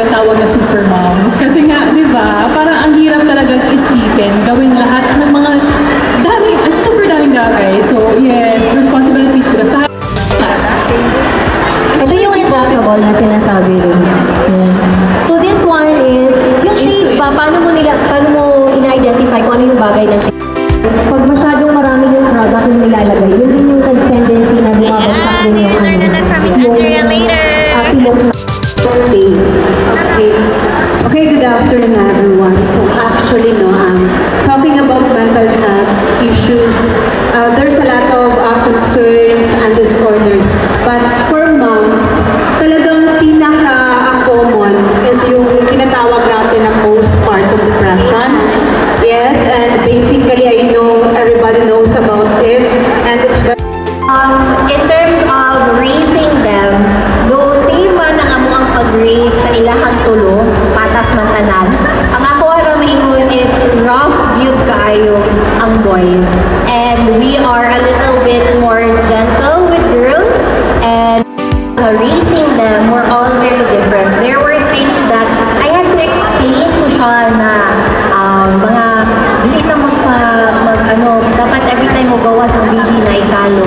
tinatawag na supermom. Kasi nga, di ba, parang ang hirap talagang isipin, gawin lahat ng mga super daming bagay. So, yes, responsibilities ko na. Ito yung remarkable na sinasabi rin. Yeah. So this one is, yung shade ba, paano mo ina-identify kung ano yung bagay na shade? Pag masyadong marami yung product yung nilalagay, yun din yung tendency na bumabagsak din yung ano. Pilok na space. Okay, good afternoon everyone. So actually, talking about mental health issues, there's a lot of concerns and disorders. But for moms, talagang pinaka-common is yung tinatawag natin na postpartum depression. Yes, and basically I know everybody knows about it, and it's very in terms of raising them, though same man ang amo ang pag-raise sa ilahang tulo, patas man tanan, ang ako aram ingon is rough viewed kaayo ang boys. And we are a little bit more gentle with girls, and raising them, we're all very different. There were things that I had to explain to siya na mga dili ka dapat every time mo gawas ang baby na ikalo.